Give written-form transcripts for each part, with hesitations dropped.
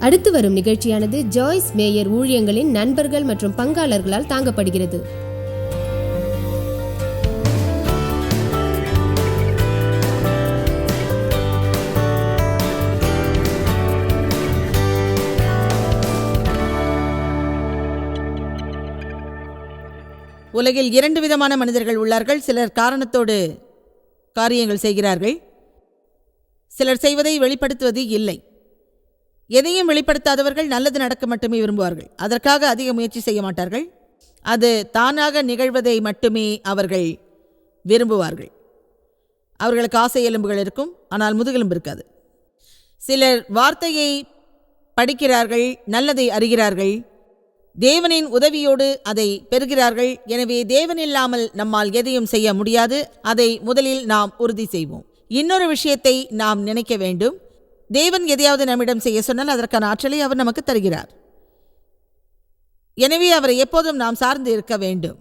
அடுத்து வரும் நிகழ்ச்சியானது ஜாய்ஸ் மேயர் ஊழியங்களின் நண்பர்கள் மற்றும் பங்காளர்களால் தாங்கப்படுகிறது. உலகில் 2 விதமான மனிதர்கள் உள்ளார்கள். சிலர் காரணத்தோடு காரியங்கள் செய்கிறார்கள், சிலர் செய்வதை வெளிப்படுத்துவது இல்லை. எதையும் வெளிப்படுத்தாதவர்கள் நல்லது நடக்க மட்டுமே விரும்புவார்கள். அதற்காக அதிக முயற்சி செய்ய மாட்டார்கள். அது தானாக நிகழ்வதை மட்டுமே அவர்கள் விரும்புவார்கள். அவர்களுக்கு ஆசை எலும்புகள் இருக்கும், ஆனால் முதுகெலும்பு இருக்காது. சிலர் வார்த்தையை படிக்கிறார்கள், நல்லதை அறிகிறார்கள், தேவனின் உதவியோடு அதை பெறுகிறார்கள். எனவே தேவன் இல்லாமல் நம்மால் எதையும் செய்ய முடியாது. அதை முதலில் நாம் உறுதி செய்வோம். இன்னொரு விஷயத்தை நாம் நினைக்க வேண்டும். தேவன் எதையாவது நம்மிடம் செய்ய சொன்னால் அதற்கான ஆற்றலை அவர் நமக்கு தருகிறார். எனவே அவரை எப்போதும் நாம் சார்ந்து இருக்க வேண்டும்.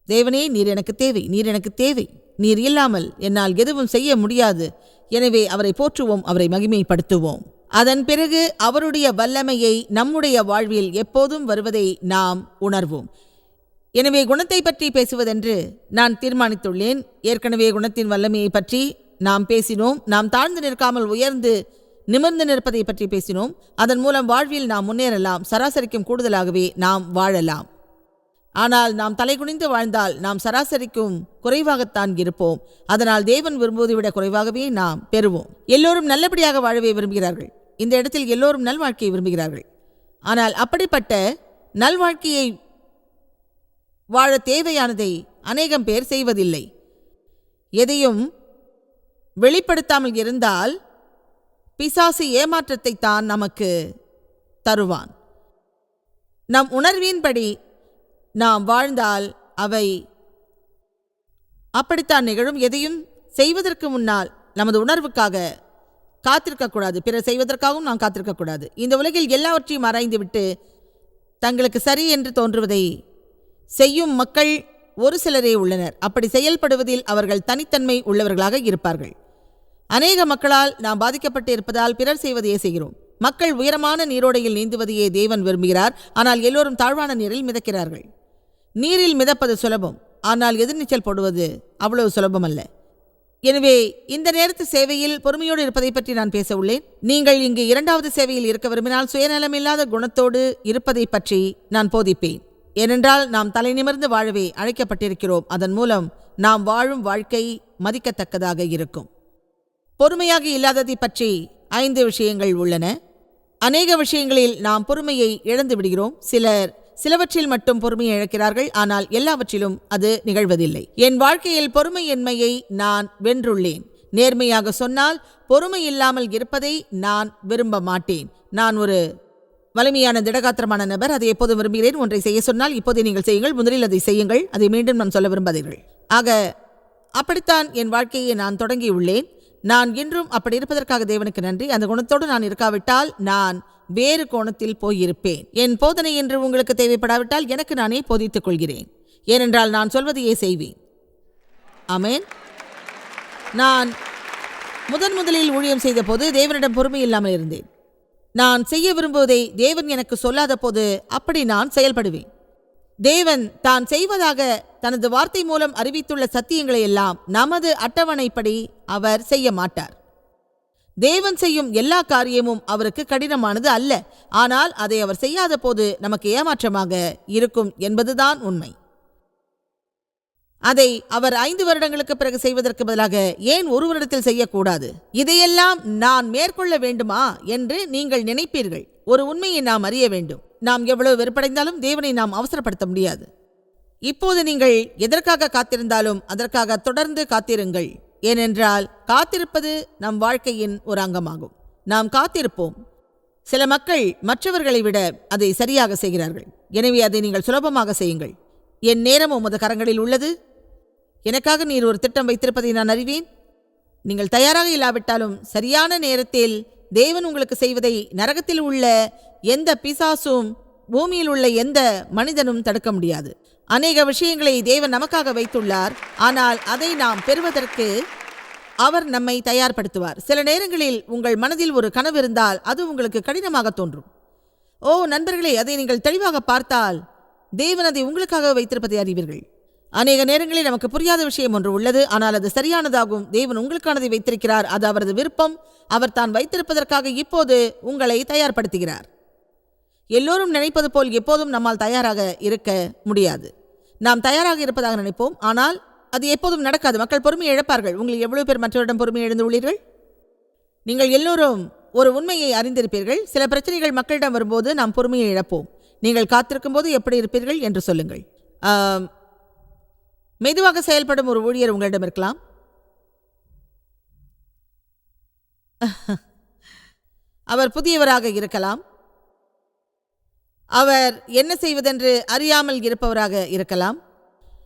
தேவனே, நீர் எனக்கு தேவை, நீர் எனக்கு தேவை, நீர் இல்லாமல் என்னால் எதுவும் செய்ய முடியாது. எனவே அவரை போற்றுவோம், அவரை மகிமைப்படுத்துவோம். அதன் பிறகு அவருடைய வல்லமையை நம்முடைய வாழ்வில் எப்போதும் வருவதை நாம் உணர்வோம். எனவே குணத்தை பற்றி பேசுவதென்று நான் தீர்மானித்துள்ளேன். ஏற்கனவே குணத்தின் வல்லமையை பற்றி நாம் பேசினோம். நாம் தாழ்ந்து நிற்காமல் உயர்ந்து நிமிர்ந்து நிற்பதை பற்றி பேசினோம். அதன் மூலம் வாழ்வில் நாம் முன்னேறலாம், சராசரிக்கும் கூடுதலாகவே நாம் வாழலாம். ஆனால் நாம் தலைகுனிந்து வாழ்ந்தால் நாம் சராசரிக்கும் குறைவாகத்தான் இருப்போம். அதனால் தேவன் விரும்புவதை விட குறைவாகவே நாம் பெறுவோம். எல்லோரும் நல்லபடியாக வாழவே விரும்புகிறார்கள். இந்த இடத்தில் எல்லோரும் நல்வாழ்க்கையை விரும்புகிறார்கள். ஆனால் அப்படிப்பட்ட நல்வாழ்க்கையை வாழ தேவையானதை அநேகம் பேர் செய்வதில்லை. எதையும் வெளிப்படுத்தாமல் இருந்தால் பிசாசு ஏமாற்றத்தை தான் நமக்கு தருவான். நம் உணர்வின்படி நாம் வாழ்ந்தால் அவை அப்படித்தான் நிகழும். எதையும் செய்வதற்கு முன்னால் நமது உணர்வுக்காக காத்திருக்கக்கூடாது, பிறர் செய்வதற்காகவும் நாம் காத்திருக்கக்கூடாது. இந்த உலகில் எல்லாவற்றையும் ஆராய்ந்துவிட்டு தங்களுக்கு சரி என்று தோன்றுவதை செய்யும் மக்கள் ஒரு சிலரே உள்ளனர். அப்படி செயல்படுவதில் அவர்கள் தனித்தன்மை உள்ளவர்களாக இருப்பார்கள். அநேக மக்களால் நாம் பாதிக்கப்பட்டு இருப்பதால் பிறர் செய்வதையே செய்கிறோம். மக்கள் உயரமான நீரோடையில் நீந்துவதையே தேவன் விரும்புகிறார். ஆனால் எல்லோரும் தாழ்வான நீரில் மிதக்கிறார்கள். நீரில் மிதப்பது சுலபம், ஆனால் எதிர்நீச்சல் போடுவது அவ்வளவு சுலபமல்ல. எனவே இந்த நேரத்து சேவையில் பொறுமையோடு இருப்பதை பற்றி நான் பேச உள்ளேன். நீங்கள் இங்கு 2வது சேவையில் இருக்க விரும்பினால் சுயநலமில்லாத குணத்தோடு இருப்பதை பற்றி நான் போதிப்பேன். ஏனென்றால் நாம் தலை நிமிர்ந்து வாழவே அழைக்கப்பட்டிருக்கிறோம். அதன் மூலம் நாம் வாழும் வாழ்க்கை மதிக்கத்தக்கதாக இருக்கும். பொறுமையாக இல்லாததை பற்றி 5 விஷயங்கள் உள்ளன. அநேக விஷயங்களில் நாம் பொறுமையை இழந்து விடுகிறோம். சிலவற்றில் மட்டும் பொறுமையை இழக்கிறார்கள், ஆனால் எல்லாவற்றிலும் அது நிகழ்வதில்லை. என் வாழ்க்கையில் பொறுமையின்மையை நான் வென்றுள்ளேன். நேர்மையாக சொன்னால் பொறுமை இல்லாமல் இருப்பதை நான் விரும்ப மாட்டேன். நான் ஒரு வலிமையான திடகாத்திரமான நபர். அதை எப்போதும் விரும்புகிறேன். ஒன்றை செய்ய சொன்னால் இப்போதே நீங்கள் செய்யுங்கள், முதலில் அதை செய்யுங்கள், அதை மீண்டும் நான் சொல்ல விரும்பாதீர்கள். ஆக அப்படித்தான் என் வாழ்க்கையை நான் தொடங்கியுள்ளேன். நான் இன்றும் அப்படி இருப்பதற்காக தேவனுக்கு நன்றி. அந்த குணத்தோடு நான் இருக்காவிட்டால் நான் வேறு கோணத்தில் போயிருப்பேன். என் போதனை என்று உங்களுக்கு தேவைப்படாவிட்டால் எனக்கு நானே போதித்துக் கொள்கிறேன். ஏனென்றால் நான் சொல்வதையே செய்வேன். ஆமென். நான் முதலில் ஊழியம் செய்த போது தேவனிடம் பொறுமை இல்லாமல் இருந்தேன். நான் செய்ய விரும்புவதை தேவன் எனக்கு சொல்லாத போது அப்படி நான் செயல்படுவேன். தேவன் தான் செய்வதாக தனது வார்த்தை மூலம் அறிவித்துள்ள சத்தியங்களை எல்லாம் நமது அட்டவணைப்படி அவர் செய்ய மாட்டார். தேவன் செய்யும் எல்லா காரியமும் அவருக்கு கடினமானது அல்ல. ஆனால் அதை அவர் செய்யாத போது நமக்கு ஏமாற்றமாக இருக்கும் என்பதுதான் உண்மை. அதை அவர் 5 வருடங்களுக்கு பிறகு செய்வதற்கு பதிலாக ஏன் 1 வருடத்தில் செய்யக்கூடாது? இதையெல்லாம் நான் மேற்கொள்ள வேண்டுமா என்று நீங்கள் நினைப்பீர்கள். ஒரு உண்மையை நாம் அறிய வேண்டும். நாம் எவ்வளவு வெறுப்படைந்தாலும் தேவனை நாம் அவசரப்படுத்த முடியாது. இப்போது நீங்கள் எதற்காக காத்திருந்தாலும் அதற்காக தொடர்ந்து காத்திருங்கள். ஏனென்றால் காத்திருப்பது நம் வாழ்க்கையின் ஒரு அங்கமாகும். நாம் காத்திருப்போம். சில மக்கள் மற்றவர்களை விட அதை சரியாக செய்கிறார்கள். எனவே அதை நீங்கள் சுலபமாக செய்யுங்கள். என் நேரம் உமது கரங்களில் உள்ளது. எனக்காக நீர் ஒரு திட்டம் வைத்திருப்பதை நான் அறிவேன். நீங்கள் தயாராக இல்லாவிட்டாலும் சரியான நேரத்தில் தேவன் உங்களுக்கு செய்வதை நரகத்தில் உள்ள எந்த பிசாசும் பூமியில் உள்ள எந்த மனிதனும் தடுக்க முடியாது. அநேக விஷயங்களை தேவன் நமக்காக வைத்துள்ளார். ஆனால் அதை நாம் பெறுவதற்கு அவர் நம்மை தயார்படுத்துவார். சில நேரங்களில் உங்கள் மனதில் ஒரு கனவு இருந்தால் அது உங்களுக்கு கடினமாக தோன்றும். ஓ நண்பர்களே, அதை நீங்கள் தெளிவாக பார்த்தால் தேவன் அதை உங்களுக்காக வைத்திருப்பதை அறிவீர்கள். அநேக நேரங்களில் நமக்கு புரியாத விஷயம் ஒன்று உள்ளது, ஆனால் அது சரியானதாகும். தேவன் உங்களுக்கானதை வைத்திருக்கிறார். அது அவரது விருப்பம். அவர் தான் வைத்திருப்பதற்காக இப்போது உங்களை தயார்படுத்துகிறார். எல்லோரும் நினைப்பது போல் எப்போதும் நம்மால் தயாராக இருக்க முடியாது. நாம் தயாராக இருப்பதாக நினைப்போம், ஆனால் அது எப்போதும் நடக்காது. மக்கள் பொறுமையை இழப்பார்கள். உங்களில் எவ்வளவு பேர் மற்றவரிடம் பொறுமையை இழந்து உள்ளீர்கள்? நீங்கள் எல்லோரும் ஒரு உண்மையை அறிந்திருப்பீர்கள். சில பிரச்சனைகள் மக்களிடம் வரும்போது நாம் பொறுமையை இழப்போம். நீங்கள் காத்திருக்கும் போது எப்படி இருப்பீர்கள் என்று சொல்லுங்கள். மெதுவாக செயல்படும் ஒரு ஊழியர் உங்களிடம் இருக்கலாம். அவர் புதியவராக இருக்கலாம். அவர் என்ன செய்வதென்று அறியாமல் இருப்பவராக இருக்கலாம்.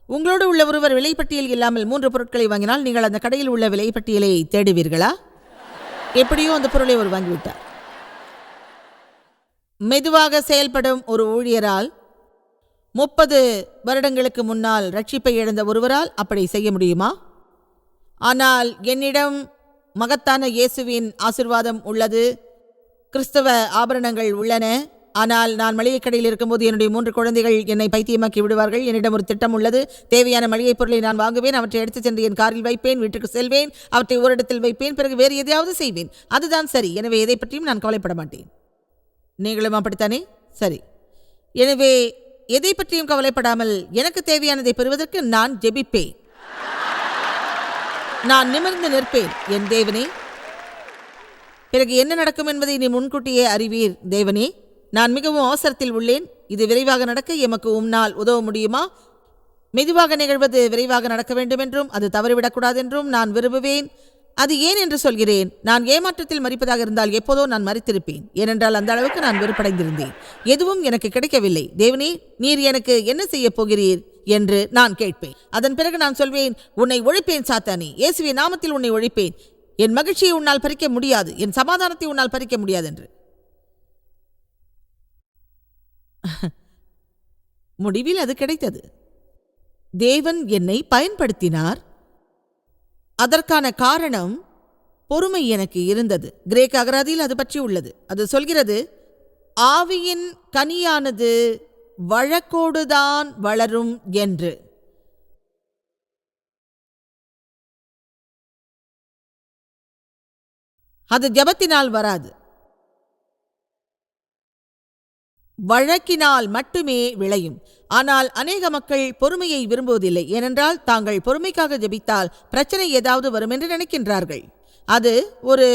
உங்களோடு உள்ள ஒருவர் விலைப்பட்டியல் இல்லாமல் 3 பொருட்களை வாங்கினால் நீங்கள் அந்த கடையில் உள்ள விலைப்பட்டியலை தேடுவீர்களா? எப்படியோ அந்த பொருளை அவர் வாங்கிவிட்டார். மெதுவாக செயல்படும் ஒரு ஊழியரால் 30 வருடங்களுக்கு முன்னால் ரட்சிப்பை இழந்த ஒருவரால் அப்படி செய்ய முடியுமா? ஆனால் என்னிடம் மகத்தான இயேசுவின் ஆசீர்வாதம் உள்ளது. கிறிஸ்தவ ஆபரணங்கள் உள்ளன. ஆனால் நான் மளிகை கடையில் இருக்கும்போது என்னுடைய 3 குழந்தைகள் என்னை பைத்தியமாக்கி விடுவார்கள். என்னிடம் ஒரு திட்டம் உள்ளது. தேவையான மளிகை பொருளை நான் வாங்குவேன், அவற்றை எடுத்துச் சென்று என் காரில் வைப்பேன், வீட்டுக்கு செல்வேன், அவற்றை ஓரிடத்தில் வைப்பேன், பிறகு வேறு எதையாவது செய்வேன். அதுதான் சரி. எனவே எதை பற்றியும் நான் கவலைப்பட மாட்டேன். நீங்களும் அப்படித்தானே? சரி. எனவே எதை பற்றியும் கவலைப்படாமல் எனக்கு தேவையானதை பெறுவதற்கு நான் ஜெபிப்பேன். நான் நிமிர்ந்து நிற்பேன். என் தேவனே, பிறகு என்ன நடக்கும் என்பதை நீ முன்கூட்டியே அறிவீர். தேவனே, நான் மிகவும் அவசரத்தில் உள்ளேன். இது விரைவாக நடக்க எமக்கு உம்னால் உதவ முடியுமா? மெதுவாக நிகழ்வது விரைவாக நடக்க வேண்டும் என்றும் அது தவறிவிடக்கூடாது என்றும் நான் விரும்புவேன். அது ஏன் என்று சொல்கிறேன். நான் ஏமாற்றத்தில் மறிப்பதாக இருந்தால் எப்போதோ நான் மறித்திருப்பேன். ஏனென்றால் அந்த அளவுக்கு நான் வெறுப்படைந்திருந்தேன். எதுவும் எனக்கு கிடைக்கவில்லை. தேவனே, நீர் எனக்கு என்ன செய்ய போகிறீர் என்று நான் கேட்பேன். அதன் பிறகு நான் சொல்வேன், உன்னை ஒழிப்பேன் சாத்தானே. இயேசுவின் நாமத்தில் உன்னை ஒழிப்பேன். என் மகிழ்ச்சியை உன்னால் பறிக்க முடியாது, என் சமாதானத்தை உன்னால் பறிக்க முடியாது என்று. முடிவில் அது கிடைத்தது. தேவன் என்னை பயன்படுத்தினார். அதற்கான காரணம் பொறுமை எனக்கு இருந்தது. கிரேக்க அகராதியில் அது பற்றி உள்ளது. அது சொல்கிறது, ஆவியின் கனியானது வழக்கோடுதான் வளரும் என்று. அது ஜபத்தினால் வராது, வழக்கினால் மட்டுமே விளையும். ஆனால் அநேக மக்கள் பொறுமையை விரும்புவதில்லை. ஏனென்றால் தாங்கள் பொறுமைக்காக ஜெபித்தால் பிரச்சனை ஏதாவது வரும் என்று நினைக்கின்றார்கள். அது ஒரு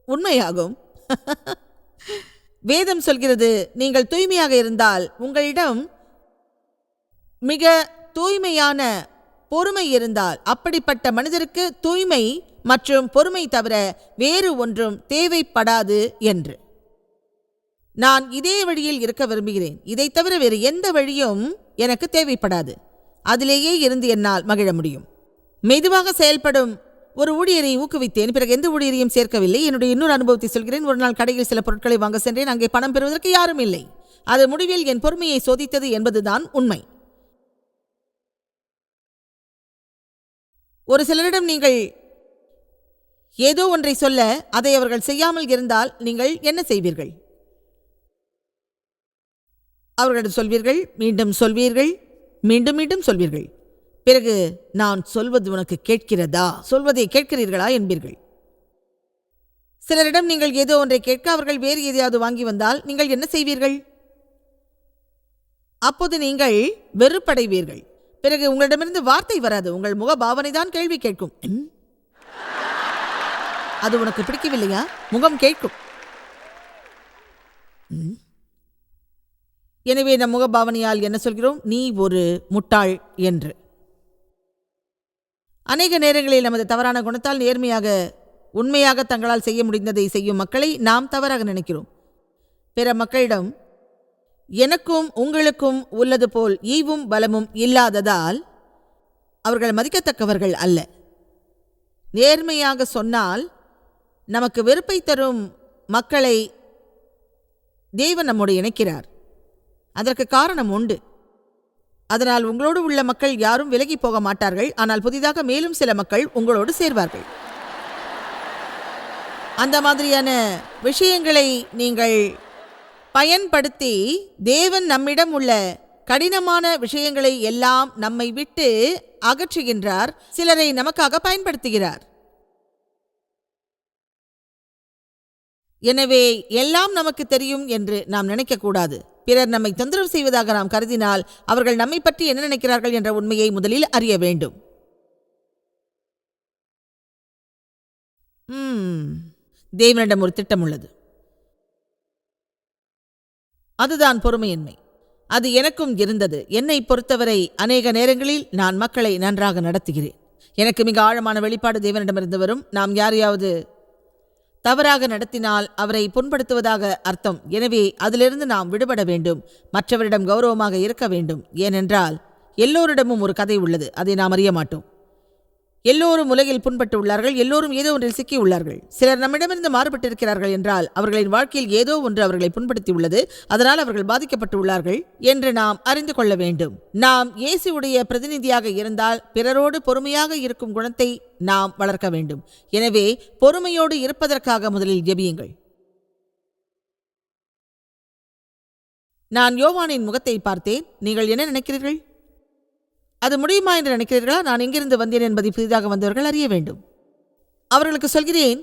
உண்மையாகும். வேதம் சொல்கிறது, நீங்கள் தூய்மையாக இருந்தால் உங்களிடம் மிக தூய்மையான பொறுமை இருந்தால் அப்படிப்பட்ட மனிதருக்கு தூய்மை மற்றும் பொறுமை தவிர வேறு ஒன்றும் தேவைப்படாது என்று. நான் இதே வழியில் இருக்க விரும்புகிறேன். இதை தவிர வேறு எந்த வழியும் எனக்கு தேவைப்படாது. அதிலேயே இருந்து என்னால் மகிழ முடியும். மெதுவாக செயல்படும் ஒரு ஊழியரை ஊக்குவித்தேன். பிறகு எந்த ஊழியரையும் சேர்க்கவில்லை. என்னுடைய இன்னொரு அனுபவத்தை சொல்கிறேன். ஒரு நாள் கடையில் சில பொருட்களை வாங்க சென்றேன். அங்கே பணம் பெறுவதற்கு யாரும் இல்லை. அது முடிவில் என் பொறுமையை சோதித்தது என்பதுதான் உண்மை. ஒரு சிலரிடம் நீங்கள் ஏதோ ஒன்றை சொல்ல அதை அவர்கள் செய்யாமல் இருந்தால் நீங்கள் என்ன செய்வீர்கள்? அவர்களிடம் சொல்வீர்கள், மீண்டும் சொல்வீர்கள், மீண்டும் மீண்டும் சொல்வீர்கள். பிறகு நான் சொல்வது உனக்கு கேட்கிறதா, சொல்வதை கேட்கிறீர்களா என்பீர்கள். சிலரிடம் நீங்கள் ஏதோ ஒன்றை கேட்க அவர்கள் வேறு எதையாவது வாங்கி வந்தால் நீங்கள் என்ன செய்வீர்கள்? அப்போது நீங்கள் வெறுப்படைவீர்கள். பிறகு உங்களிடமிருந்து வார்த்தை வராது, உங்கள் முக பாவனை தான் கேள்வி கேட்கும். அது உனக்கு பிடிக்கவில்லையா? முகம் கேட்கும். எனவே நம் முகபாவனையால் என்ன சொல்கிறோம்? நீ ஒரு முட்டாள் என்று. அநேக நேரங்களில் நமது தவறான குணத்தால் நேர்மையாக உண்மையாக தங்களால் செய்ய முடிந்ததை செய்யும் மக்களை நாம் தவறாக நினைக்கிறோம். பிற மக்களிடம் எனக்கும் உங்களுக்கும் உள்ளது போல் ஈவும் பலமும் இல்லாததால் அவர்கள் மதிக்கத்தக்கவர்கள் அல்ல. நேர்மையாக சொன்னால் நமக்கு வெறுப்பை தரும் மக்களை தேவன் நம்மோடு இணைக்கிறார். அதற்கு காரணம் உண்டு. அதனால் உங்களோடு உள்ள மக்கள் யாரும் விலகி போக மாட்டார்கள். ஆனால் புதிதாக மேலும் சில மக்கள் உங்களோடு சேர்வார்கள். அந்த மாதிரியான விஷயங்களை நீங்கள் பயன்படுத்தி தேவன் நம்மிடம் உள்ள கடினமான விஷயங்களை எல்லாம் நம்மை விட்டு அகற்றுகின்றார். சிலரை நமக்காக பயன்படுத்துகிறார். எனவே எல்லாம் நமக்கு தெரியும் என்று நாம் நினைக்கக்கூடாது. பிறர் நம்மை தொந்தரவு செய்வதாக நாம் கருதினால் அவர்கள் நம்மை பற்றி என்ன நினைக்கிறார்கள் என்ற உண்மையை முதலில் அறிய வேண்டும். தேவனிடம் ஒரு திட்டம் உள்ளது. அதுதான் பொறுமையின்மை. அது எனக்கும் இருந்தது. என்னை பொறுத்தவரை அநேக நேரங்களில் நான் மக்களை நன்றாக நடத்துகிறேன். எனக்கு மிக ஆழமான வெளிப்பாடு தேவனிடமிருந்து வரும். நாம் யாரையாவது தவறாக நடத்தினால் அவரை புண்படுத்துவதாக அர்த்தம். எனவே அதிலிருந்து நாம் விடுபட வேண்டும். மற்றவரிடம் கௌரவமாக இருக்க வேண்டும். ஏனென்றால் எல்லோரிடமும் ஒரு கதை உள்ளது. அதை நாம் அறிய மாட்டோம். எல்லோரும் உலகில் புண்பட்டு உள்ளார்கள். எல்லோரும் ஏதோ ஒன்றில் சிக்கி உள்ளார்கள். சிலர் நம்மிடமிருந்து மாறுபட்டிருக்கிறார்கள் என்றால் அவர்களின் வாழ்க்கையில் ஏதோ ஒன்று அவர்களை புண்படுத்தி உள்ளது. அதனால் அவர்கள் பாதிக்கப்பட்டு உள்ளார்கள் என்று நாம் அறிந்து கொள்ள வேண்டும். நாம் இயேசுவுடைய பிரதிநிதியாக இருந்தால் பிறரோடு பொறுமையாக இருக்கும் குணத்தை நாம் வளர்க்க வேண்டும். எனவே பொறுமையோடு இருப்பதற்காக முதலில் ஜெபியுங்கள். நான் யோவானின் முகத்தை பார்த்தேன். நீங்கள் என்ன நினைக்கிறீர்கள்? அது முடியுமா என்று நினைக்கிறீர்களா? நான் எங்கிருந்து வந்தேன் என்பதை புதிதாக வந்தவர்கள் அறிய வேண்டும். அவர்களுக்கு சொல்கிறேன்,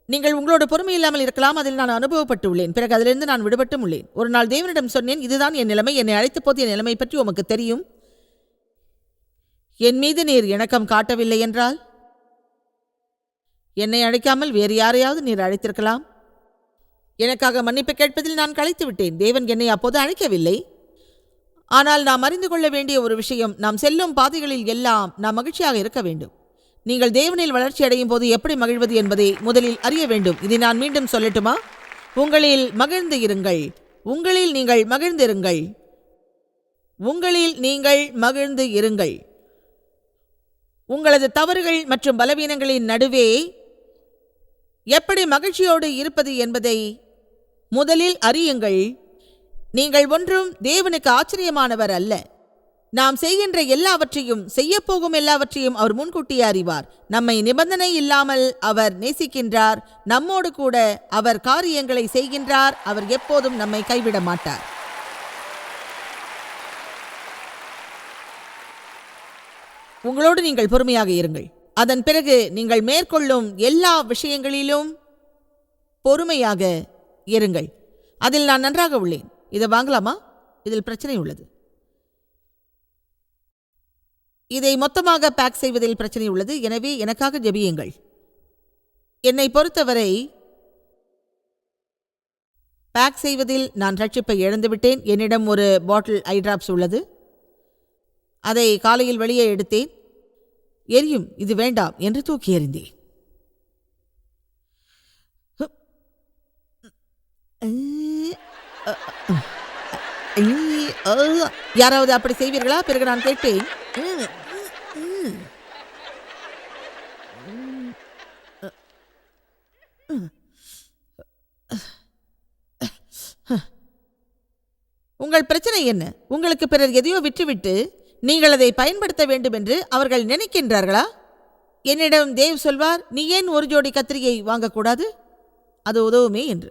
நீங்கள் உங்களோட பொறுமை இல்லாமல் இருக்கலாம். அதில் நான் அனுபவப்பட்டு உள்ளேன். பிறகு அதிலிருந்து நான் விடுபட்டும் உள்ளேன். ஒரு நாள் தேவனிடம் சொன்னேன், இதுதான் என் நிலைமை. என்னை அழைத்த போது என் நிலைமை பற்றி உமக்கு தெரியும். என் மீது நீர் இணக்கம் காட்டவில்லை என்றால் என்னை அழைக்காமல் வேறு யாரையாவது நீர் அழைத்திருக்கலாம். எனக்காக மன்னிப்பு கேட்பதில் நான் களைத்து விட்டேன். தேவன் என்னை அப்போது அழைக்கவில்லை. ஆனால் நாம் அறிந்து கொள்ள வேண்டிய ஒரு விஷயம், நாம் செல்லும் பாதைகளில் எல்லாம் நாம் மகிழ்ச்சியாக இருக்க வேண்டும். நீங்கள் தேவனில் வளர்ச்சி அடையும் போது எப்படி மகிழ்வது என்பதை முதலில் அறிய வேண்டும். இதை நான் மீண்டும் சொல்லட்டுமா? உங்களில் மகிழ்ந்து இருங்கள். உங்களில் நீங்கள் மகிழ்ந்திருங்கள். உங்களில் நீங்கள் மகிழ்ந்து இருங்கள். உங்களது தவறுகள் மற்றும் பலவீனங்களின் நடுவே எப்படி மகிழ்ச்சியோடு இருப்பது என்பதை முதலில் அறியுங்கள். நீங்கள் ஒன்றும் தேவனுக்கு ஆச்சரியமானவர் அல்ல. நாம் செய்கின்ற எல்லாவற்றையும், செய்யப்போகும் எல்லாவற்றையும் அவர் முன்கூட்டியே அறிவார். நம்மை நிபந்தனை இல்லாமல் அவர் நேசிக்கின்றார். நம்மோடு கூட அவர் காரியங்களை செய்கின்றார். அவர் எப்போதும் நம்மை கைவிட மாட்டார். உங்களோடு நீங்கள் பொறுமையாக இருங்கள். அதன் பிறகு நீங்கள் மேற்கொள்ளும் எல்லா விஷயங்களிலும் பொறுமையாக இருங்கள். அதில் நான் நன்றாக உள்ளேன். இதை வாங்கலாமா? இதில் பிரச்சனை உள்ளது. இதை மொத்தமாக பேக் செய்வதில் பிரச்சனை உள்ளது. எனவே எனக்காக ஜெபியுங்கள். என்னை பொறுத்தவரை பேக் செய்வதில் நான் ரட்சிப்பை இழந்துவிட்டேன். என்னிடம் ஒரு பாட்டில் ஐ டிராப்ஸ் உள்ளது. அதை காலையில் வெளியே எடுத்தேன். எரியும், இது வேண்டாம் என்று தூக்கி எறிந்தேன். யாராவது அப்படி செய்வீர்களா? பிறகு நான் கேட்டேன், உங்கள் பிரச்சனை என்ன? உங்களுக்கு பிறர் எதையோ விற்றுவிட்டு நீங்கள் அதை பயன்படுத்த வேண்டும் என்று அவர்கள் நினைக்கின்றார்களா? என்னிடம் தேவ் சொல்வார், நீ ஏன் ஒரு ஜோடி கத்திரியை வாங்கக்கூடாது? அது உதவுமே என்று.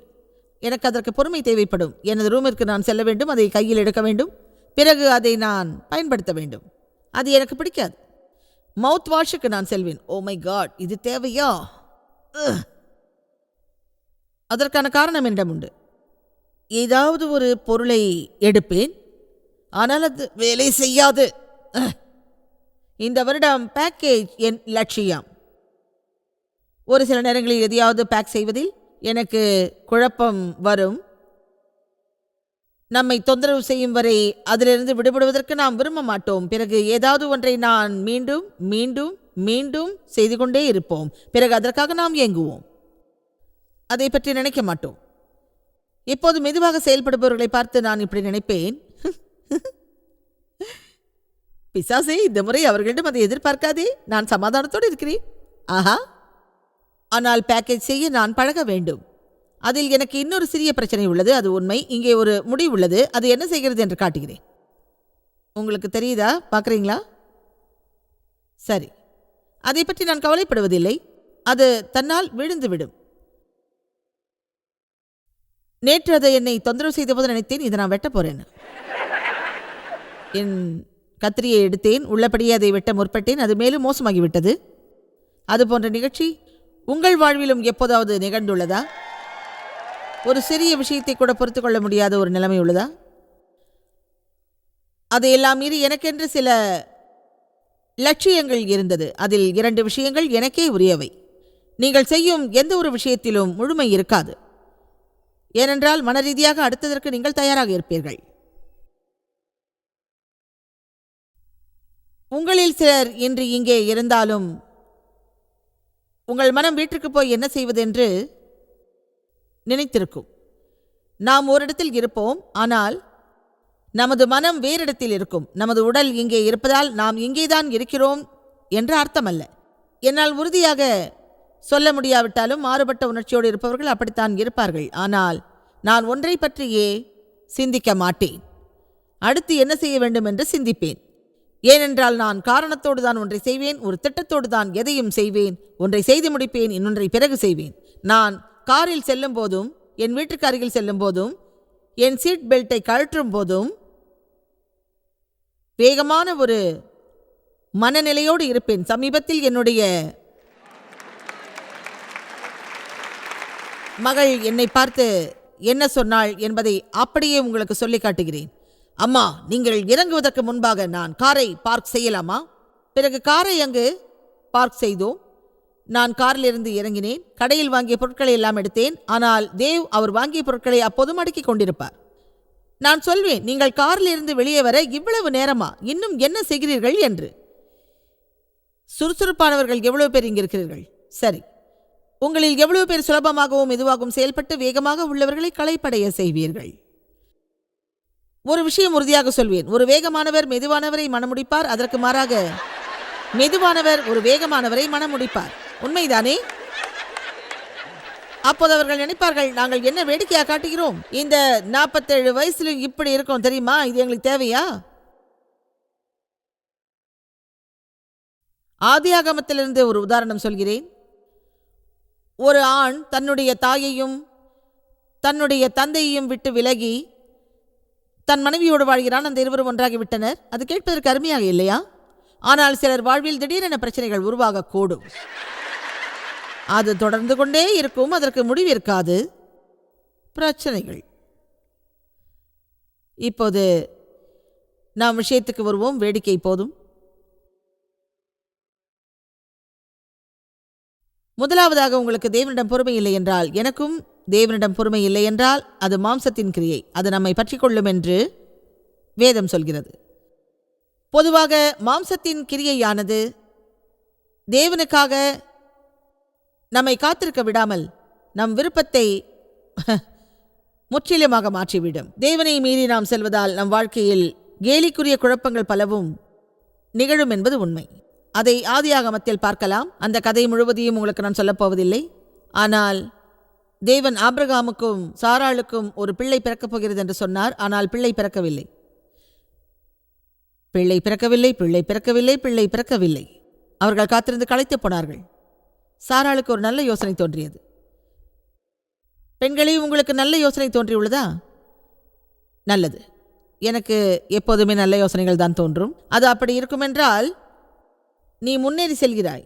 எனக்கு அதற்கு பொறுமை தேவைப்படும். எனது ரூமிற்கு நான் செல்ல வேண்டும், அதை கையில் எடுக்க வேண்டும், பிறகு அதை நான் பயன்படுத்த வேண்டும். அது எனக்கு பிடிக்காது. மவுத் வாஷுக்கு நான் செல்வேன். ஓ மை காட், இது தேவையா? அதற்கான காரணம் என்னிடம் உண்டு. ஏதாவது ஒரு பொருளை எடுப்பேன், ஆனால் அது வேலை செய்யாது. இந்த வருடம் பேக்கேஜ் என் லட்சியம். ஒரு சில நேரங்களில் எதையாவது பேக் செய்வதில் எனக்கு குழப்பம் வரும். நம்மை தொந்தரவு செய்யும் வரை அதிலிருந்து விடுபடுவதற்கு நாம் விரும்ப மாட்டோம். பிறகு ஏதாவது ஒன்றை நான் மீண்டும் மீண்டும் மீண்டும் செய்து கொண்டே இருப்போம். பிறகு அதற்காக நாம் ஏங்குவோம். அதை பற்றி நினைக்க மாட்டோம். இப்போது மெதுவாக செயல்படுபவர்களை பார்த்து நான் இப்படி நினைப்பேன், பிசாசே, இந்த முறை அவர்களிடம் அதை எதிர்பார்க்காதே, நான் சமாதானத்தோடு இருக்கிறேன். ஆஹா, ஆனால் பேக்கேஜ் செய்ய நான் பழக வேண்டும். அதில் எனக்கு இன்னொரு சிறிய பிரச்சனை உள்ளது. அது உண்மை. இங்கே ஒரு முடி உள்ளது. அது என்ன செய்கிறது என்று காட்டுகிறேன். உங்களுக்கு தெரியுதா? பார்க்குறீங்களா? சரி, அதை பற்றி நான் கவலைப்படுவதில்லை. அது தன்னால் விழுந்துவிடும். நேற்று அதை என்னை தொந்தரவு செய்தபோது நினைத்தேன், இதை நான் வெட்ட போறேன். என் கத்திரியை எடுத்தேன், உள்ளபடியே அதை வெட்ட முற்பட்டேன். அது மேலும் மோசமாகிவிட்டது. அது போன்ற நிகழ்ச்சி உங்கள் வாழ்விலும் எப்போதாவது நிகழ்ந்துள்ளதா? ஒரு சிறிய விஷயத்தை கூட பொறுத்து கொள்ள முடியாத ஒரு நிலைமை உள்ளதா? அதையெல்லாம் மீறி எனக்கென்று சில லட்சியங்கள் இருந்தது. அதில் 2 விஷயங்கள் எனக்கே உரியவை. நீங்கள் செய்யும் எந்த ஒரு விஷயத்திலும் முழுமை இருக்காது. ஏனென்றால் மனரீதியாக அடுத்ததற்கு நீங்கள் தயாராக இருப்பீர்கள். உங்களில் சிலர் இன்று இங்கே இருந்தாலும் உங்கள் மனம் வீட்டிற்கு போய் என்ன செய்வதென்று நினைத்திருக்கும். நாம் ஓரிடத்தில் இருப்போம், ஆனால் நமது மனம் வேறிடத்தில் இருக்கும். நமது உடல் இங்கே இருப்பதால் நாம் இங்கேதான் இருக்கிறோம் என்ற அர்த்தமல்ல. என்னால் உறுதியாக சொல்ல முடியாவிட்டாலும் மாறுபட்ட உணர்ச்சியோடு இருப்பவர்கள் அப்படித்தான் இருப்பார்கள். ஆனால் நான் ஒன்றை பற்றியே சிந்திக்க மாட்டேன். அடுத்து என்ன செய்ய வேண்டும் என்று சிந்திப்பேன். ஏனென்றால் நான் காரணத்தோடு தான் ஒன்றை செய்வேன், ஒரு திட்டத்தோடு தான் எதையும் செய்வேன். ஒன்றை செய்து முடிப்பேன், இன்னொன்றை பிறகு செய்வேன். நான் காரில் செல்லும் போதும், என் வீட்டுக்கு அருகில் செல்லும் போதும், என் சீட் பெல்ட்டை கழற்றும் போதும் வேகமான ஒரு மனநிலையோடு இருப்பேன். சமீபத்தில் என்னுடைய மகள் என்னை பார்த்து என்ன சொன்னாள் என்பதை அப்படியே உங்களுக்கு சொல்லி காட்டுகிறேன். அம்மா, நீங்கள் இறங்குவதற்கு முன்பாக நான் காரை பார்க் செய்யலாமா? பிறகு காரை அங்கு பார்க் செய்தோம். நான் காரிலிருந்து இறங்கினேன். கடையில் வாங்கிய பொருட்களை எல்லாம் எடுத்தேன். ஆனால் தேவ் அவர் வாங்கிய பொருட்களை அப்போது மடக்கி கொண்டிருப்பார். நான் சொல்வேன், நீங்கள் காரிலிருந்து வெளியே வர இவ்வளவு நேரமா? இன்னும் என்ன செய்கிறீர்கள் என்று. சுறுசுறுப்பானவர்கள் எவ்வளவு பேர் இங்கு இருக்கிறீர்கள்? சரி, உங்களில் எவ்வளவு பேர் சுலபமாகவும் மெதுவாகவும் செயல்பட்டு வேகமாக உள்ளவர்களை களைப்படைய செய்வீர்கள்? ஒரு விஷயம் உறுதியாக சொல்வேன், ஒரு வேகமானவர் மெதுவானவரை மணமுடிப்பார். அதற்கு மாறாக மெதுவானவர் ஒரு வேகமானவரை மணமுடிப்பார். உண்மைதானே? அப்போது அவர்கள் நினைப்பார்கள், நாங்கள் என்ன வேடிக்கையா காட்டுகிறோம்? இந்த 47 வயசுல இப்படி இருக்கோம் தெரியுமா? இது எங்களுக்கு தேவையா? ஆதியாகமத்திலிருந்து ஒரு உதாரணம் சொல்கிறேன். ஒரு ஆண் தன்னுடைய தாயையும் தன்னுடைய தந்தையையும் விட்டு விலகி தன் மனைவியோடு வாழ்கிறான். அந்த இருவரும் ஒன்றாகிவிட்டனர். அது கேட்பதற்கு அருமையாக இல்லையா? ஆனால் சிலர் வாழ்வில் திடீரென பிரச்சனைகள் உருவாகக்கூடும். அது தொடர்ந்து கொண்டே இருக்கும். அதற்கு முடிவு இருக்காது. பிரச்சனைகள். இப்போது நாம் விஷயத்துக்கு வருவோம். வேடிக்கை போதும். முதலாவதாக, உங்களுக்கு தேவனிடம் பொறுமை இல்லை என்றால், எனக்கும் தேவனிடம் பொறுமை இல்லை என்றால், அது மாம்சத்தின் கிரியை. அது நம்மை பற்றி கொள்ளும் என்று வேதம் சொல்கிறது. பொதுவாக மாம்சத்தின் கிரியையானது தேவனுக்காக நம்மை காத்திருக்க விடாமல் நம் விருப்பத்தை முற்றிலுமாக மாற்றிவிடும். தேவனை மீறி நாம் செல்வதால் நம் வாழ்க்கையில் கேலிக்குரிய குழப்பங்கள் பலவும் நிகழும் என்பது உண்மை. அதை ஆதியாகமத்தில் பார்க்கலாம். அந்த கதை முழுவதையும் உங்களுக்கு நான் சொல்லப்போவதில்லை. ஆனால் தேவன் ஆபிரகாமுக்கும் சாராளுக்கும் ஒரு பிள்ளை பிறக்கப் போகிறது என்று சொன்னார். ஆனால் பிள்ளை பிறக்கவில்லை. பிள்ளை பிறக்கவில்லை, பிள்ளை பிறக்கவில்லை, பிள்ளை பிறக்கவில்லை. அவர்கள் காத்திருந்து களைத்து போனார்கள். சாராளுக்கு ஒரு நல்ல யோசனை தோன்றியது. பெண்களே, உங்களுக்கு நல்ல யோசனை தோன்றியுள்ளதா? நல்லது. எனக்கு எப்போதுமே நல்ல யோசனைகள் தான் தோன்றும். அது அப்படி இருக்குமென்றால் நீ முன்னேறி செல்கிறாய்.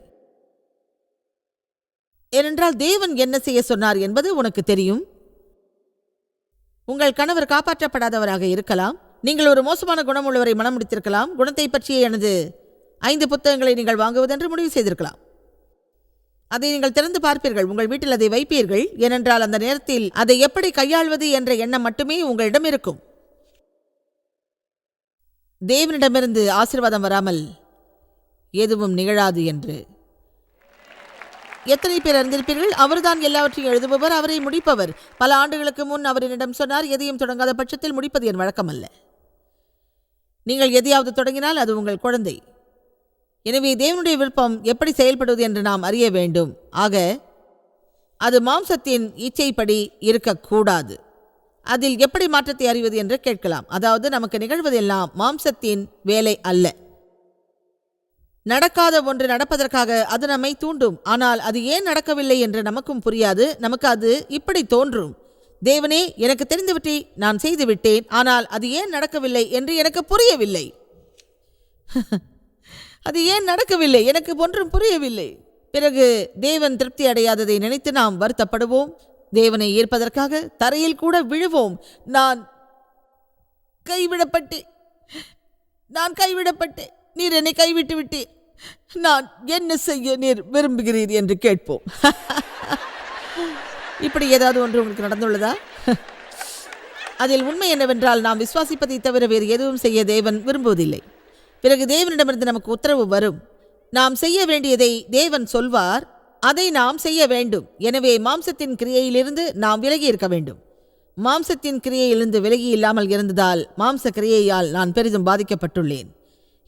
ஏனென்றால் தேவன் என்ன செய்ய சொன்னார் என்பது உனக்கு தெரியும். உங்கள் கணவர் காப்பாற்றப்படாதவராக இருக்கலாம். நீங்கள் ஒரு மோசமான குணமுள்ளவரை மனம் முடித்திருக்கலாம். குணத்தை பற்றிய எனது 5 புத்தகங்களை நீங்கள் வாங்குவதென்று முடிவு செய்திருக்கலாம். அதை நீங்கள் திறந்து பார்ப்பீர்கள். உங்கள் வீட்டில் அதை வைப்பீர்கள். ஏனென்றால் அந்த நேரத்தில் அதை எப்படி கையாள்வது என்ற எண்ணம் மட்டுமே உங்களிடம் இருக்கும். தேவனிடமிருந்து ஆசீர்வாதம் வராமல் எதுவும் நிகழாது என்று எத்தனை பேர் அறிந்திருப்பீர்கள்? அவர்தான் எல்லாவற்றையும் எழுதுபவர், அவரை முடிப்பவர். பல ஆண்டுகளுக்கு முன் அவர் என்னிடம் சொன்னார், எதையும் தொடங்காத பட்சத்தில் முடிப்பது என் வழக்கமல்ல. நீங்கள் எதையாவது தொடங்கினால் அது உங்கள் குழந்தை. எனவே தேவனுடைய விருப்பம் எப்படி செயல்படுவது என்று நாம் அறிய வேண்டும். ஆக அது மாம்சத்தின் இச்சைப்படி இருக்கக்கூடாது. அதில் எப்படி மாற்றத்தை அறிவது என்று கேட்கலாம். அதாவது நமக்கு நிகழ்வதெல்லாம் மாம்சத்தின் வேலை அல்ல. நடக்காத ஒன்று நடப்பதற்காக அது நம்மை தூண்டும். ஆனால் அது ஏன் நடக்கவில்லை என்று நமக்கும் புரியாது. நமக்கு அது இப்படி தோன்றும், தேவனே, எனக்கு தெரிந்துவிட்டே நான் செய்துவிட்டேன், ஆனால் அது ஏன் நடக்கவில்லை என்று எனக்கு புரியவில்லை. அது ஏன் நடக்கவில்லை, எனக்கு ஒன்றும் புரியவில்லை. பிறகு தேவன் திருப்தி அடையாததை நினைத்து நாம் வருத்தப்படுவோம். தேவனை ஈர்ப்பதற்காக தரையில் கூட விழுவோம். நான் கைவிடப்பட்டேன், நீர் என்னை கைவிட்டு விட்டீர், நான் என்ன செய்ய நீர் விரும்புகிறீர் என்று கேட்போம். இப்படி ஏதாவது ஒன்று உங்களுக்கு நடந்துள்ளதா? அதில் உண்மை என்னவென்றால், நாம் விசுவாசிப்பதை தவிர வேறு எதுவும் செய்ய தேவன் விரும்புவதில்லை. பிறகு தேவனிடமிருந்து நமக்கு உத்தரவு வரும். நாம் செய்ய வேண்டியதை தேவன் சொல்வார், அதை நாம் செய்ய வேண்டும். எனவே மாம்சத்தின் கிரியையிலிருந்து நாம் விலகி இருக்க வேண்டும். மாம்சத்தின் கிரியையிலிருந்து விலகி இல்லாமல் இருந்ததால் மாம்ச கிரியையால் நான் பெரிதும் பாதிக்கப்பட்டுள்ளேன்.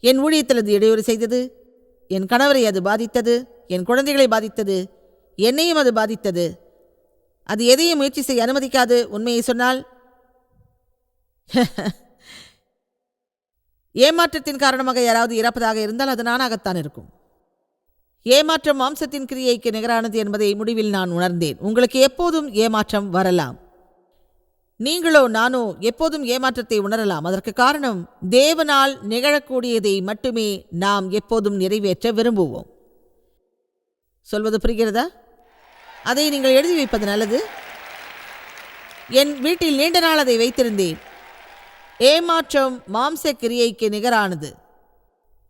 என் ஊழியத்தில் அது இடையூறு செய்தது, என் கணவரை அது பாதித்தது, என் குழந்தைகளை பாதித்தது, என்னையும் அது பாதித்தது. அது எதையும் முயற்சி செய்ய அனுமதிக்காது. உண்மையை சொன்னால், ஏமாற்றத்தின் காரணமாக யாராவது இறப்பதாக இருந்தால் அது நானாகத்தான் இருக்கும். ஏமாற்றம் மாம்சத்தின் கிரியைக்கு நிகரானது என்பதை முடிவில் நான் உணர்ந்தேன். உங்களுக்கு எப்போதும் ஏமாற்றம் வரலாம். நீங்களோ நானோ எப்போதும் ஏமாற்றத்தை உணரலாம். அதற்கு காரணம், தேவனால் நிகழக்கூடியதை மட்டுமே நாம் எப்போதும் நிறைவேற்ற விரும்புவோம். சொல்வது புரிகிறதா? அதை நீங்கள் எழுதி வைப்பது நல்லது. என் வீட்டில் நீண்ட நாள் அதை வைத்திருந்தேன். ஏமாற்றம் மாம்ச கிரியைக்கு நிகரானது.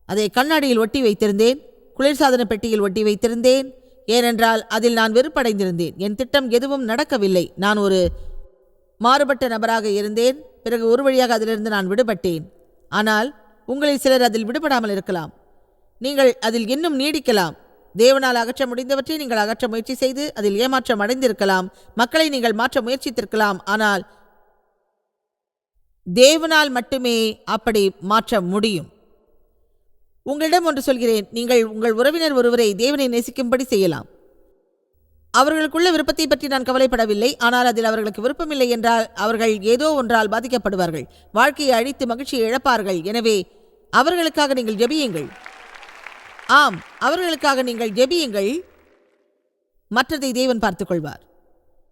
அதை கண்ணாடியில் ஒட்டி வைத்திருந்தேன், குளிர்சாதன பெட்டியில் ஒட்டி வைத்திருந்தேன். ஏனென்றால் அதில் நான் வெறுப்படைந்திருந்தேன். என் திட்டம் எதுவும் நடக்கவில்லை. நான் ஒரு மாறுபட்ட நபராக இருந்தேன். பிறகு ஒரு வழியாக அதிலிருந்து நான் விடுபட்டேன். ஆனால் உங்களில் சிலர் அதில் விடுபடாமல் இருக்கலாம். நீங்கள் அதில் இன்னும் நீடிக்கலாம். தேவனால் அகற்ற முடிந்தவற்றை நீங்கள் அகற்ற முயற்சி செய்து அதில் ஏமாற்றம் அடைந்திருக்கலாம். மக்களை நீங்கள் மாற்ற முயற்சித்திருக்கலாம். ஆனால் தேவனால் மட்டுமே அப்படி மாற்ற முடியும். உங்களிடம் ஒன்று சொல்கிறேன், நீங்கள் உங்கள் உறவினர் ஒருவரை தேவனை நேசிக்கும்படி செய்யலாம். அவர்களுக்குள்ள விருப்பத்தை பற்றி நான் கவலைப்படவில்லை. ஆனால் அதில் அவர்களுக்கு விருப்பமில்லை என்றால் அவர்கள் ஏதோ ஒன்றால் பாதிக்கப்படுவார்கள், வாழ்க்கையை அழித்து மகிழ்ச்சியை இழப்பார்கள். எனவே அவர்களுக்காக நீங்கள் ஜெபியுங்கள். ஆம், அவர்களுக்காக நீங்கள் ஜெபியுங்கள். மற்றதை தேவன் பார்த்துக் கொள்வார்.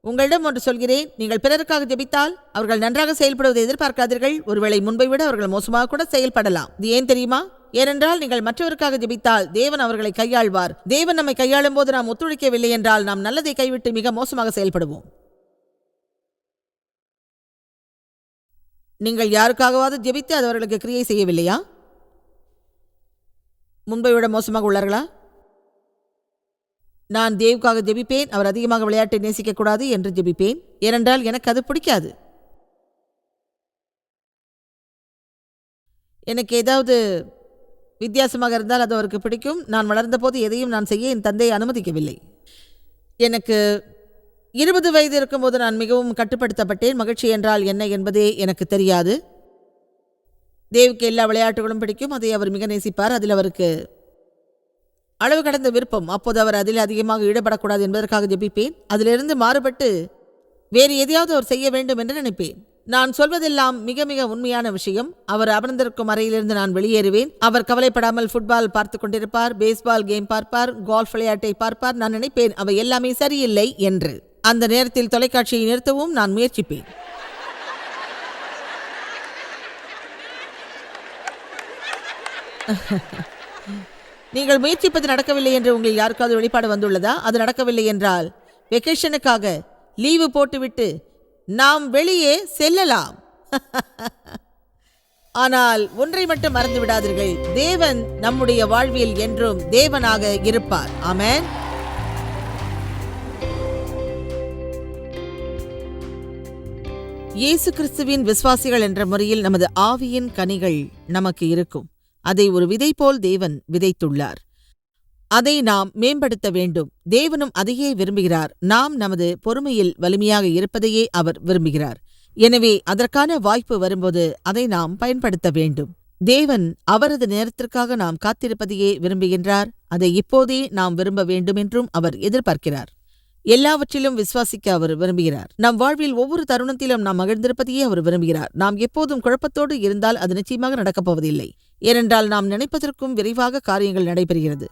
உங்களிடம் ஒன்று சொல்கிறேன், நீங்கள் பிறருக்காக ஜெபித்தால் அவர்கள் நன்றாக செயல்படுவதை எதிர்பார்க்காதீர்கள். ஒருவேளை முன்பை விட அவர்கள் மோசமாக கூட செயல்படலாம். இது ஏன் தெரியுமா? ஏனென்றால் நீங்கள் மற்றவருக்காக ஜெபித்தால் தேவன் அவர்களை கையாள்வார். தேவன் நம்மை கையாளும் போது நாம் ஒத்துழைக்கவில்லை என்றால் நாம் நல்லதை கைவிட்டு மிக மோசமாக செயல்படுவோம். நீங்கள் யாருக்காகவாவது ஜெபித்து அது அவர்களுக்கு கிரியை செய்யவில்லையா? முன்பை விட மோசமாக உள்ளார்களா? நான் தேவுக்காக ஜெபிப்பேன், அவர் அதிகமாக விளையாட்டை நேசிக்கக்கூடாது என்று ஜெபிப்பேன். ஏனென்றால் எனக்கு அது பிடிக்காது. எனக்கு ஏதாவது வித்தியாசமாக இருந்தால் அது அவருக்கு பிடிக்கும். நான் வளர்ந்தபோது எதையும் நான் செய்ய என் தந்தை அனுமதிக்கவில்லை. எனக்கு 20 வயது இருக்கும்போது நான் மிகவும் கட்டுப்படுத்தப்பட்டேன். மகிழ்ச்சி என்றால் என்ன என்பதே எனக்கு தெரியாது. தேவுக்கு எல்லா விளையாட்டுகளும் பிடிக்கும். அதை அவர் மிக நேசிப்பார். அதில் அவருக்கு அளவு கடந்த விருப்பம். அப்போது அவர் அதில் அதிகமாக ஈடுபடக்கூடாது என்பதற்காக ஜெபிப்பேன். அதிலிருந்து மாறுபட்டு வேறு எதையாவது அவர் செய்ய வேண்டும் என்று நினைப்பேன். நான் சொல்வதெல்லாம் மிக மிக உண்மையான விஷயம். அவர் அமர்ந்திருக்கும் அறையிலிருந்து நான் வெளியேறுவேன். அவர் கவலைப்படாமல் ஃபுட்பால் பார்த்து கொண்டிருப்பார், பேஸ்பால் கேம் பார்ப்பார், கோல்ஃப் விளையாட்டை பார்ப்பார். நான் நினைப்பேன் அவை எல்லாமே சரியில்லை என்று. அந்த நேரத்தில் தொலைக்காட்சியை நிறுத்தவும் நான் முயற்சிப்பேன். நீங்கள் முயற்சிப்பது நடக்கவில்லை என்று உங்களில் யாருக்காவது வெளிப்பாடு வந்துள்ளதா? அது நடக்கவில்லை என்றால் வெக்கேஷனுக்காக லீவு போட்டுவிட்டு நாம் வெளியே செல்லலாம். ஆனால் ஒன்றை மட்டும் மறந்து விடாதீர்கள், தேவன் நம்முடைய வாழ்வில் என்றும் தேவனாக இருப்பார். ஆமென். இயேசு கிறிஸ்துவின் விசுவாசிகள் என்ற முறையில் நமது ஆவியின் கனிகள் நமக்கு இருக்கும். அதை ஒரு விதை போல் தேவன் விதைத்துள்ளார். அதை நாம் மேம்படுத்த வேண்டும். தேவனும் அதையே விரும்புகிறார். நாம் நமது பொறுமையில் வலிமையாக இருப்பதையே அவர் விரும்புகிறார். எனவே அதற்கான வாய்ப்பு வரும்போது அதை நாம் பயன்படுத்த வேண்டும். தேவன் அவரது நேரத்திற்காக நாம் காத்திருப்பதையே விரும்புகின்றார். அதை இப்போதே நாம் விரும்ப வேண்டும் என்றும் அவர் எதிர்பார்க்கிறார். எல்லாவற்றிலும் விசுவாசிக்க அவர் விரும்புகிறார். நம் வாழ்வில் ஒவ்வொரு தருணத்திலும் நாம் மகிழ்ந்திருப்பதையே அவர் விரும்புகிறார். நாம் எப்போதும் குழப்பத்தோடு இருந்தால் அது நிச்சயமாக நடக்கப் போவதில்லை. ஏனென்றால் நாம் நினைப்பதற்கும் விரைவாக காரியங்கள் நடைபெறுகிறது.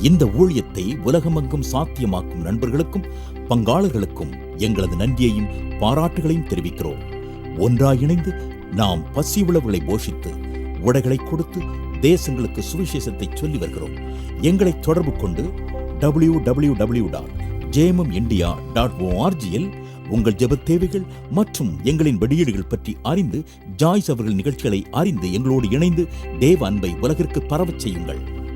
இந்த ஊழியத்தை உலகமெங்கும் சாத்தியமாக்கும் நண்பர்களுக்கும் பங்காளர்களுக்கும் எங்களது நன்றியையும் பாராட்டுகளையும் தெரிவிக்கிறோம். ஒன்றாய் இணைந்து நாம் பசி உழவுகளை போஷித்து உடைகளை கொடுத்து தேசங்களுக்கு சுவிசேஷத்தை சொல்லி வருகிறோம். எங்களை தொடர்பு கொண்டு www.jmumindia.org உங்கள் ஜெபத் தேவைகள் மற்றும் எங்களின் வெளியீடுகள் பற்றி அறிந்து ஜாய்ஸ் அவர்கள் நிகழ்ச்சிகளை அறிந்து எங்களோடு இணைந்து தேவ அன்பை உலகிற்கு பரவச் செய்யுங்கள்.